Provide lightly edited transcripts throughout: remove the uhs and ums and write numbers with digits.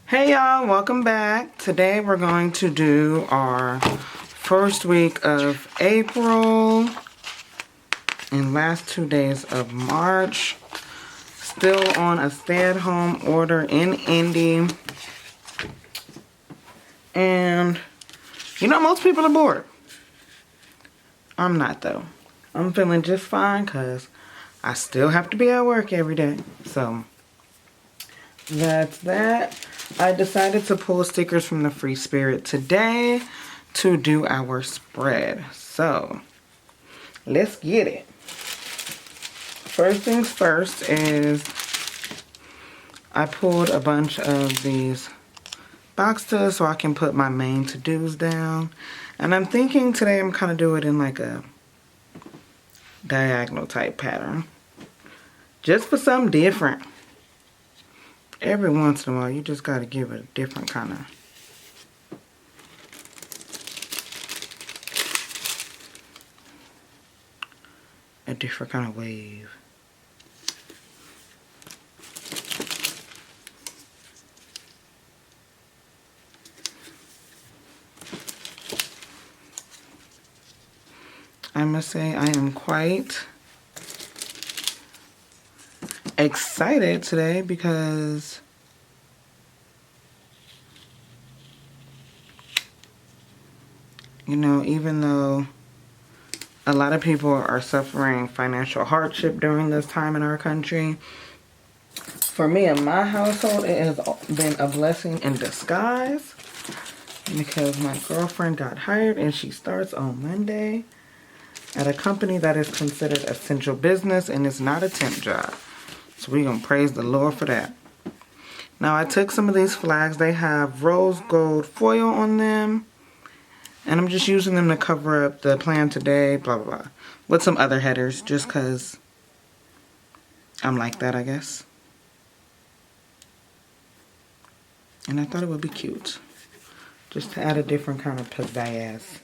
Hey y'all, welcome back. Today we're going to do our first week of April and last 2 days of March. Still on a stay-at-home order in Indy. And you know, most people are bored. I'm not though. I'm feeling just fine because I still have to be at work every day. So that's that. I decided to pull stickers from the Free Spirit today to do our spread. So let's get it. First things first is I pulled a bunch of these boxes so I can put my main to-dos down. And I'm thinking today I'm kind of do it in like a diagonal type pattern. Just for something different. Every once in a while, you just got to give it a different kind of wave. I must say I am quite excited today because you know, even though a lot of people are suffering financial hardship during this time in our country, for me and my household it has been a blessing in disguise because my girlfriend got hired and she starts on Monday at a company that is considered essential business and it's not a temp job. So we're going to praise the Lord for that. Now I took some of these flags. They have rose gold foil on them. And I'm just using them to cover up the plan today, blah, blah, blah. With some other headers just because I'm like that, I guess. And I thought it would be cute. Just to add a different kind of pizzazz.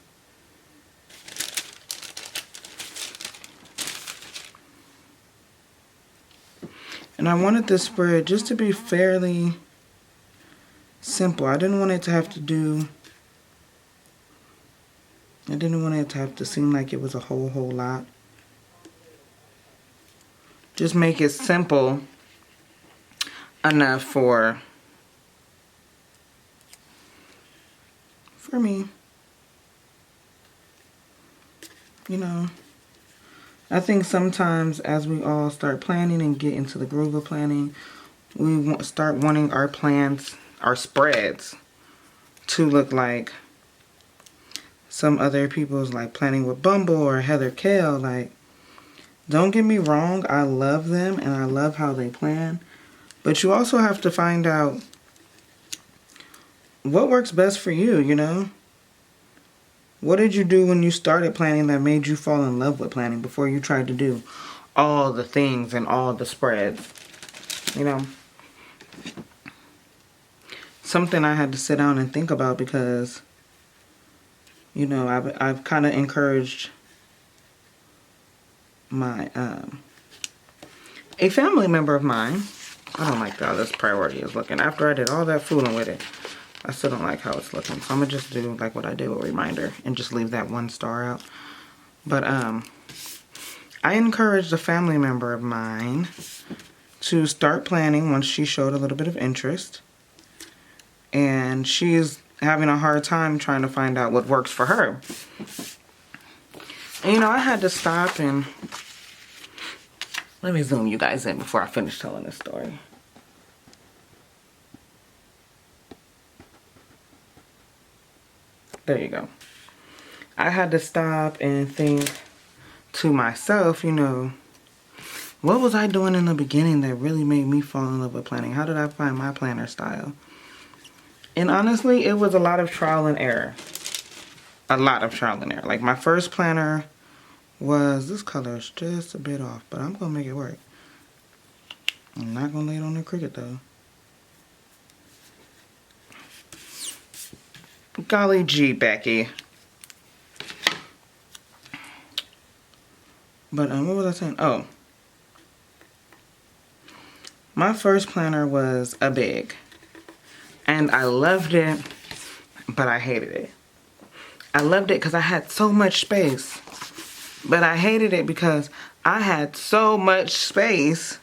And I wanted this spread just to be fairly simple. I didn't want it to have to seem like it was a whole lot. Just make it simple enough for me. You know, I think sometimes as we all start planning and get into the groove of planning, we start wanting our plans, our spreads, to look like some other people's, like Planning with Bumble or Heather Kale. Like, don't get me wrong, I love them and I love how they plan. But you also have to find out what works best for you, you know? What did you do when you started planning that made you fall in love with planning before you tried to do all the things and all the spreads? You know? Something I had to sit down and think about because, you know, I've kind of encouraged my, a family member of mine. I don't like how this priority is looking. After I did all that fooling with it, I still don't like how it's looking. So I'm going to just do like what I did with Reminder and just leave that 1 star out. But I encouraged a family member of mine to start planning once she showed a little bit of interest. And she's having a hard time trying to find out what works for her. And you know, I had to stop and let me zoom you guys in before I finish telling this story. There you go. I had to stop and think to myself, you know, what was I doing in the beginning that really made me fall in love with planning? How did I find my planner style? And honestly, it was a lot of trial and error. A lot of trial and error. Like my first planner was, this color is just a bit off, but I'm going to make it work. I'm not going to lay it on the Cricut though. Golly gee, Becky. But what was I saying? Oh. My first planner was a big. And I loved it, but I hated it. I loved it because I had so much space. But I hated it because I had so much space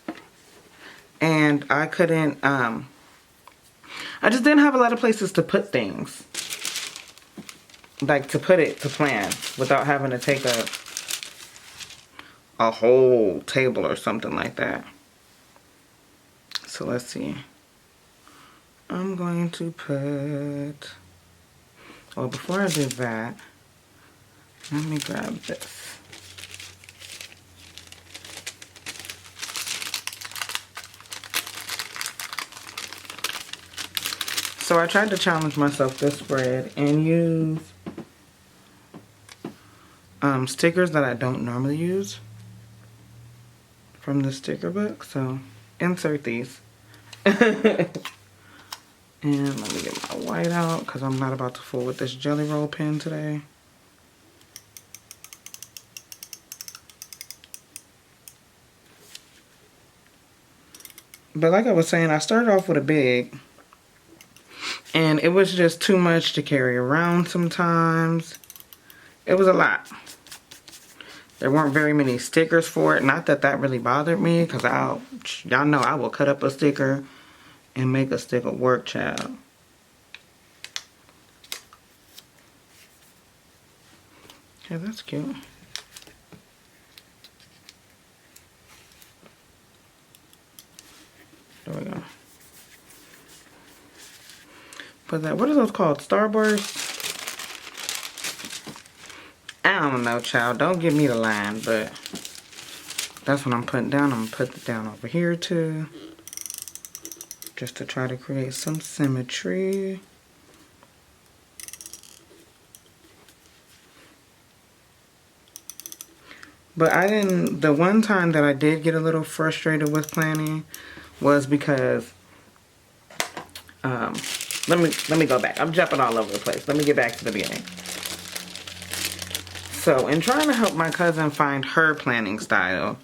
and I couldn't, I just didn't have a lot of places to put things. Like to put it to plan without having to take up a whole table or something like that. So let's see. I'm going to put, well, before I do that, let me grab this. So I tried to challenge myself this spread and use stickers that I don't normally use from the sticker book. So insert these. And let me get my white out because I'm not about to fool with this Jelly Roll pen today. But like I was saying, I started off with a big. And it was just too much to carry around sometimes. It was a lot. There weren't very many stickers for it. Not that that really bothered me because y'all know I will cut up a sticker and make a sticker work, child. Okay, that's cute. There we go. Put that, what are those called? Starburst? I don't know, child. Don't give me the line, but that's what I'm putting down. I'm going to put it down over here too. Just to try to create some symmetry. But the one time that I did get a little frustrated with planning was because, let me go back. I'm jumping all over the place. Let me get back to the beginning. So in trying to help my cousin find her planning style,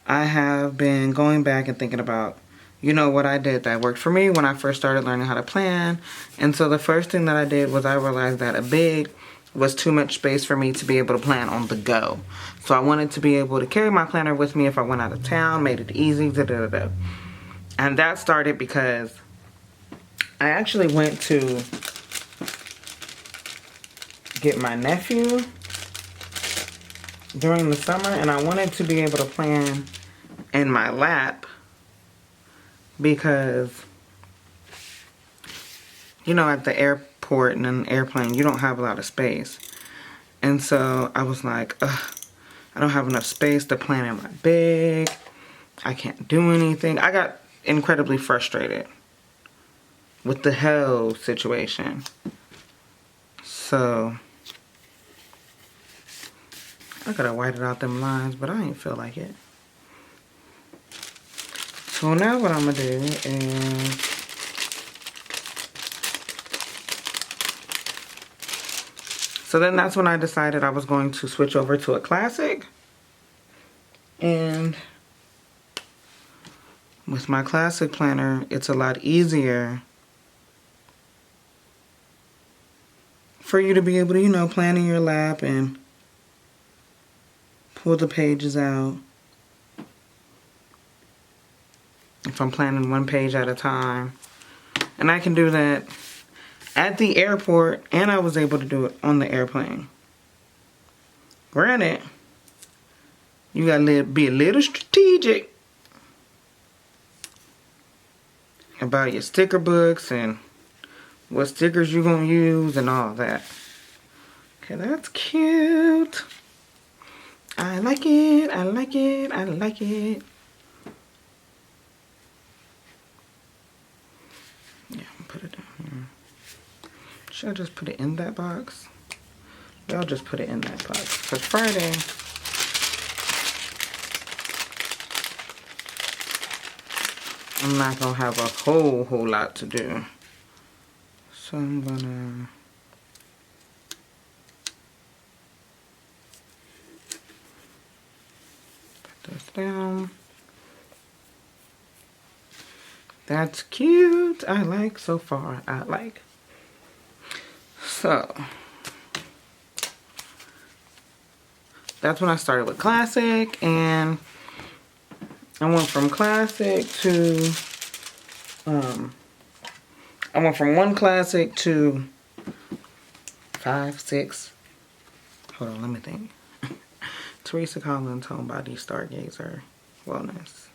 I have been going back and thinking about, you know, what I did that worked for me when I first started learning how to plan. And so the first thing that I did was I realized that a big was too much space for me to be able to plan on the go. So I wanted to be able to carry my planner with me if I went out of town, made it easy, da-da-da-da. And that started because I actually went to get my nephew during the summer, and I wanted to be able to plan in my lap because, you know, at the airport and an airplane, you don't have a lot of space. And so I was like, ugh, I don't have enough space to plan in my bag. I can't do anything. I got incredibly frustrated with the whole situation. So I could have whited out them lines, but I ain't feel like it. So now what I'm gonna do is so then that's when I decided I was going to switch over to a classic. And with my classic planner, it's a lot easier for you to be able to, you know, plan in your lap and pull the pages out. If I'm planning one page at a time. And I can do that at the airport, and I was able to do it on the airplane. Granted, you gotta be a little strategic about your sticker books and what stickers you're gonna use and all that. Okay, that's cute. I like it, I like it, I like it. Yeah, put it down here. Should I just put it in that box? Y'all just put it in that box. Because Friday, I'm not going to have a whole lot to do. So I'm going to put this down. That's cute. I like so far. I like. So that's when I started with classic, and I went from classic to I went from one classic to 5, 6. Hold on, let me think. Teresa Collins Home Body Stargazer Wellness.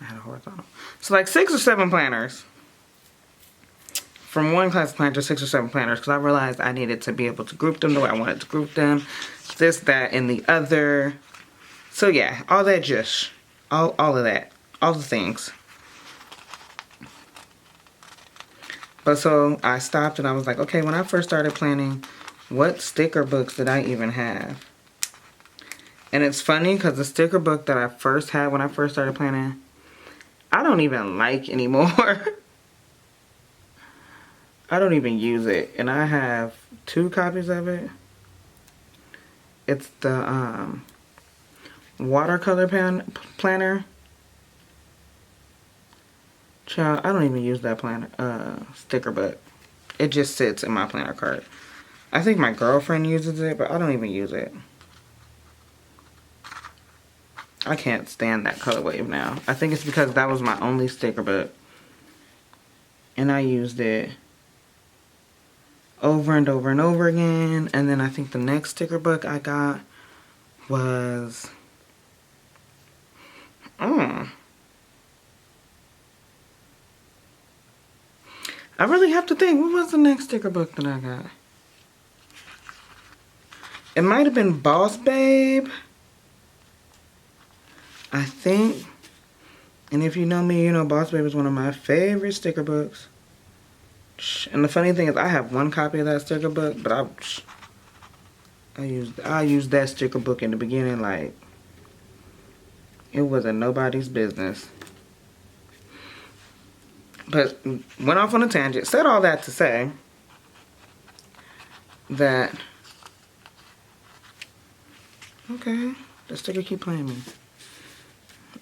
I had a horizontal. So like 6 or 7 planners. From one classic planner to 6 or 7 planners, because I realized I needed to be able to group them the way I wanted to group them. This, that, and the other. So yeah, all that just, all of that, all the things. But so I stopped and I was like, okay, when I first started planning, what sticker books did I even have? And it's funny because the sticker book that I first had when I first started planning, I don't even like anymore. I don't even use it. And I have 2 copies of it. It's the watercolor planner. Child, I don't even use that planner sticker book. It just sits in my planner cart. I think my girlfriend uses it, but I don't even use it. I can't stand that color wave now. I think it's because that was my only sticker book. And I used it over and over and over again. And then I think the next sticker book I got was I really have to think. What was the next sticker book that I got? It might have been Boss Babe, I think. And if you know me, you know Boss Babe is one of my favorite sticker books. And the funny thing is, I have 1 copy of that sticker book, but I used that sticker book in the beginning like it wasn't nobody's business. But went off on a tangent. Said all that to say that, okay, the sticker keep playing me.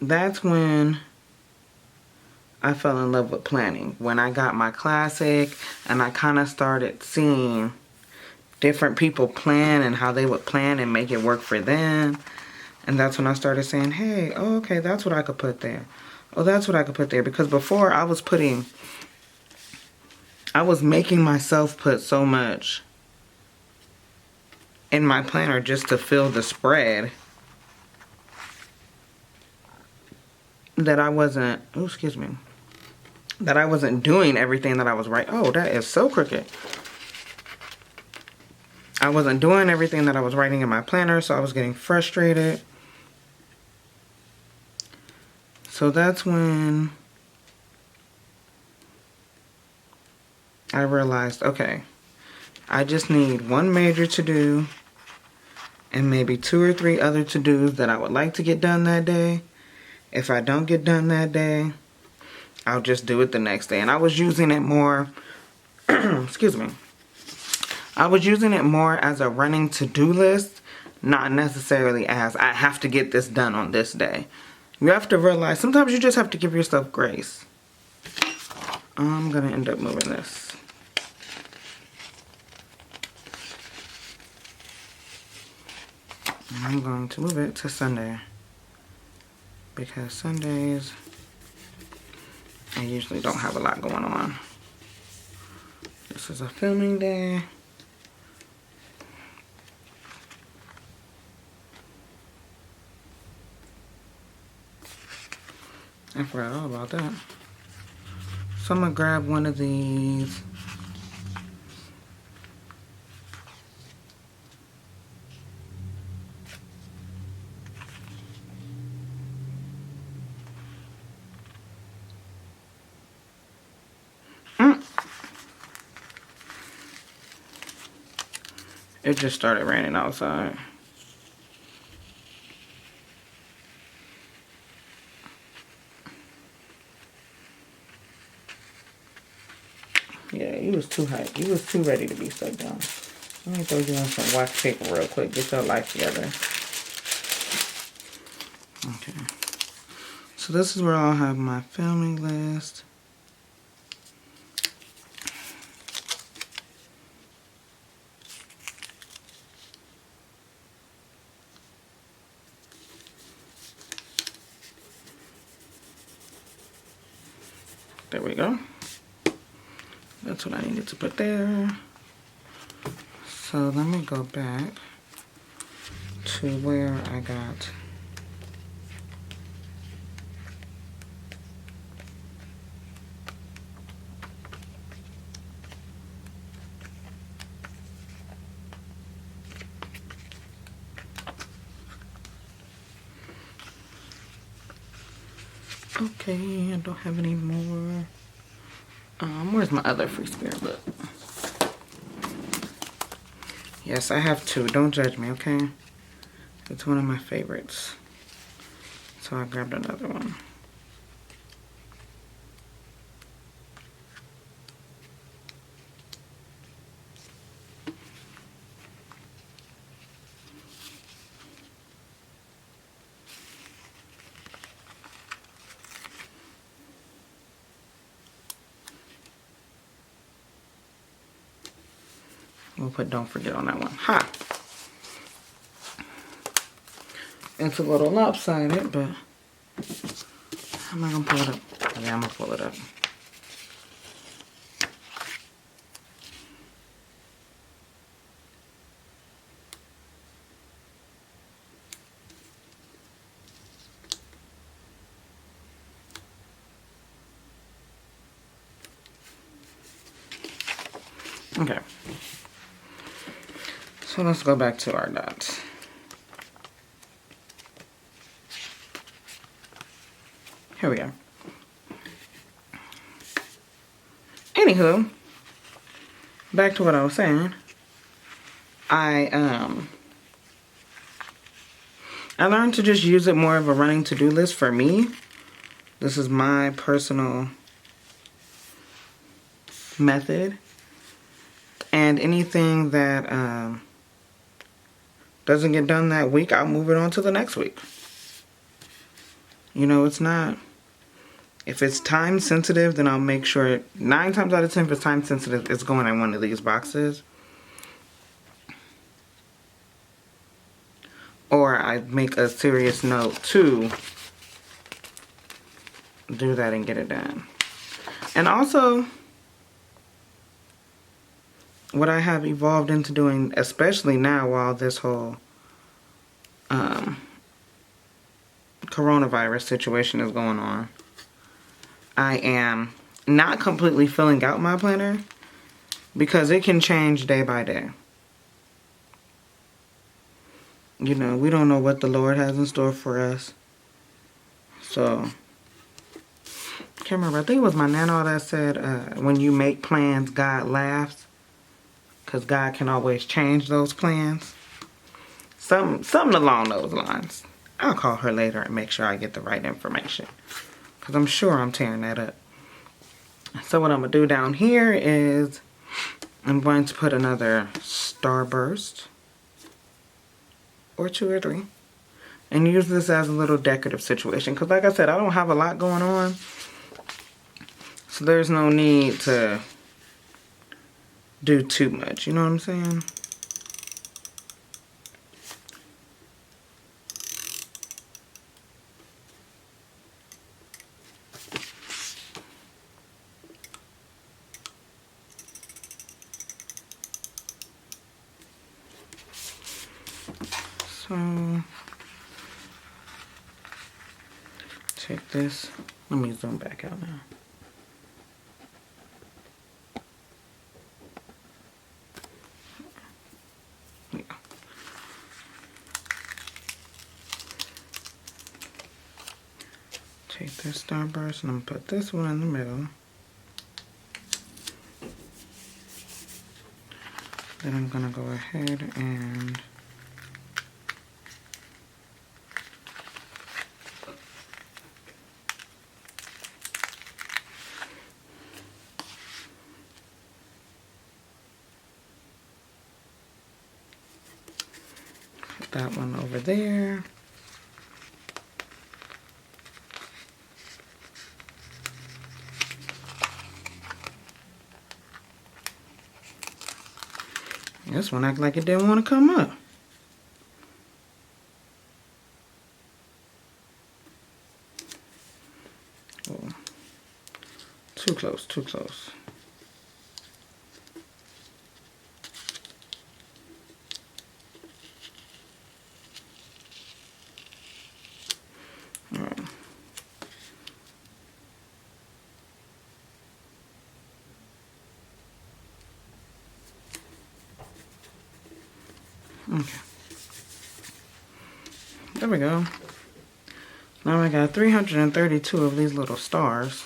That's when I fell in love with planning. When I got my classic and I kind of started seeing different people plan and how they would plan and make it work for them. And that's when I started saying, hey, oh, okay, that's what I could put there. Oh, that's what I could put there. Because before I was making myself put so much in my planner just to fill the spread that I wasn't, oh, excuse me, that I wasn't doing everything that I was writing. Oh, that is so crooked. I wasn't doing everything that I was writing in my planner, so I was getting frustrated. So that's when I realized, okay, I just need 1 major to-do and maybe 2 or 3 other to-dos that I would like to get done that day. If I don't get done that day, I'll just do it the next day. And I was using it more, excuse me, I was using it more as a running to-do list, not necessarily as I have to get this done on this day. You have to realize sometimes you just have to give yourself grace. I'm going to end up moving this. I'm going to move it to Sunday. Because Sundays, I usually don't have a lot going on. This is a filming day. I forgot all about that. So I'm gonna grab one of these. It just started raining outside. Yeah, you was too hyped. You was too ready to be stuck down. Let me throw you on some wax paper real quick. Get your life together. Okay. So this is where I'll have my family list. There we go. That's what I needed to put there. So let me go back to where I got okay, I don't have any more. Where's my other free spirit book? Yes, I have two. Don't judge me, okay? It's one of my favorites. So I grabbed another one. We'll put don't forget on that one. Ha! It's a little lopsided, but I'm not gonna pull it up. Yeah, I'm gonna pull it up. Okay. So let's go back to our dots. Here we go. Anywho, back to what I was saying. I learned to just use it more of a running to-do list for me. This is my personal method. And anything that doesn't get done that week, I'll move it on to the next week. You know, it's not... If it's time sensitive, then I'll make sure 9 times out of 10, if it's time sensitive, it's going in one of these boxes. Or I make a serious note to do that and get it done. And also, what I have evolved into doing, especially now while this whole coronavirus situation is going on, I am not completely filling out my planner because it can change day by day. You know, we don't know what the Lord has in store for us. So, I can't remember. I think it was my nana that said, when you make plans, God laughs. Because God can always change those plans. Something along those lines. I'll call her later and make sure I get the right information. Because I'm sure I'm tearing that up. So what I'm going to do down here is I'm going to put another starburst. Or 2 or 3. And use this as a little decorative situation. Because like I said, I don't have a lot going on. So there's no need to do too much. You know what I'm saying? So, take this. Let me zoom back out now. Yeah. Take this starburst and I'm gonna put this one in the middle. Then I'm gonna go ahead and put that one over there. This one acted like it didn't want to come up. Oh, too close, too close. All right. Okay. There we go. Now I got 332 of these little stars.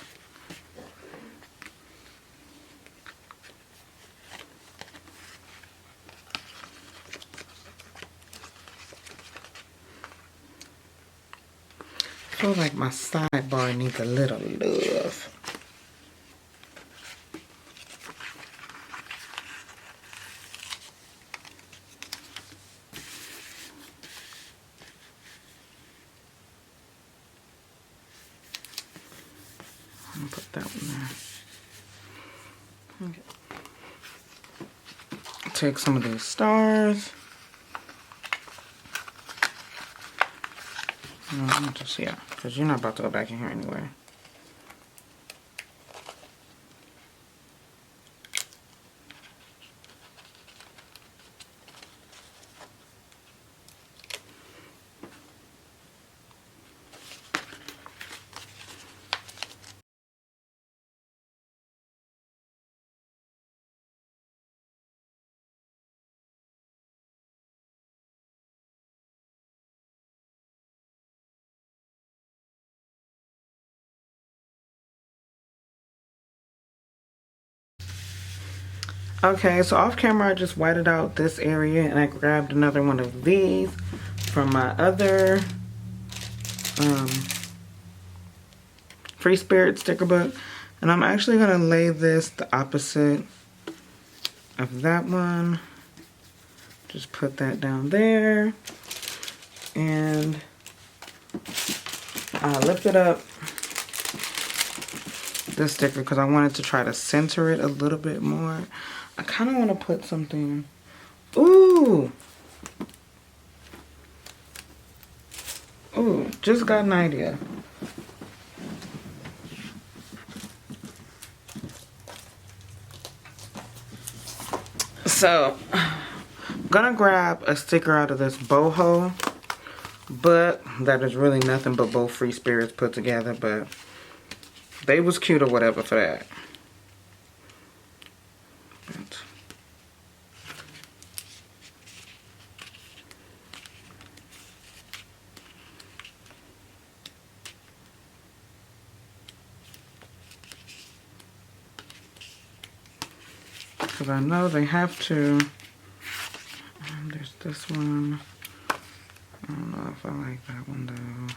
I feel like my sidebar needs a little love. I'm gonna put that one there. Okay. Take some of these stars. No, just, yeah, because you're not about to go back in here anyway. Okay, so off camera I just whited out this area and I grabbed another one of these from my other Free Spirit sticker book. And I'm actually going to lay this the opposite of that one. Just put that down there. And I lifted up this sticker because I wanted to try to center it a little bit more. I kind of want to put something. Ooh! Ooh, just got an idea. So, I'm gonna grab a sticker out of this boho book that is really nothing but both Free Spirits put together, but they was cute or whatever for that. Because I know they have to. There's this one. I don't know if I like that one though.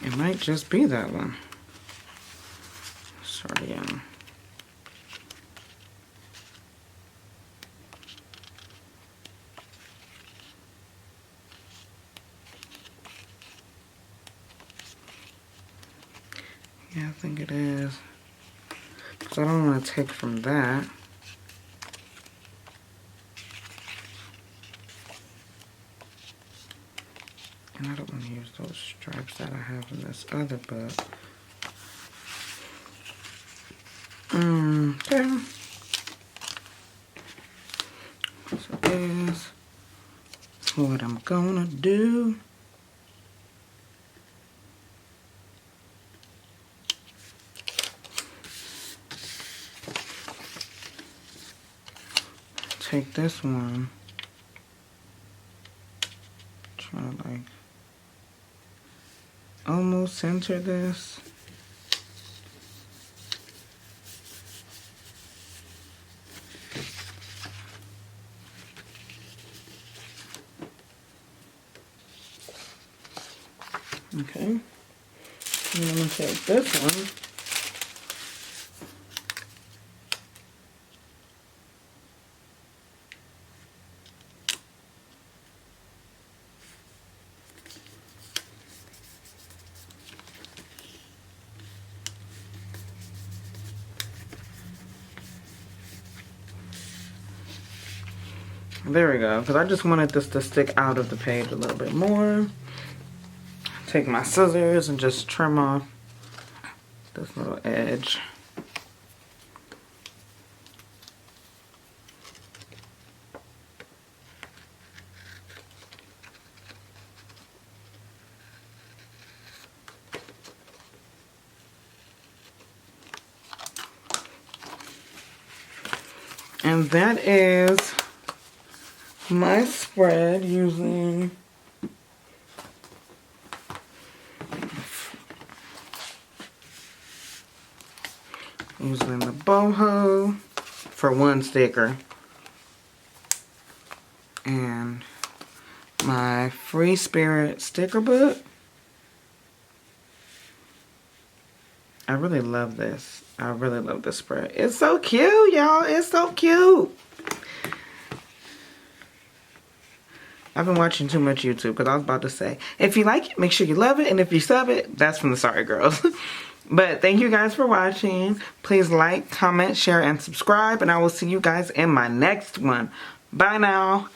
It might just be that one. Sorry, yeah, I think it is. Because I don't want to take from that. And I don't want to use those stripes that I have in this other book. Okay. So here's what I'm gonna do. Take this one. Try to like almost center this. Okay. And I'm gonna take this one. There we go. Because I just wanted this to stick out of the page a little bit more. Take my scissors and just trim off this little edge. And that is my spread using the boho for one sticker and my Free Spirit sticker book. I really love this. I really love this spread. It's so cute, y'all. It's so cute. I've been watching too much YouTube because I was about to say, if you like it, make sure you love it. And if you sub it, that's from the Sorry Girls. But thank you guys for watching. Please like, comment, share, and subscribe. And I will see you guys in my next one. Bye now.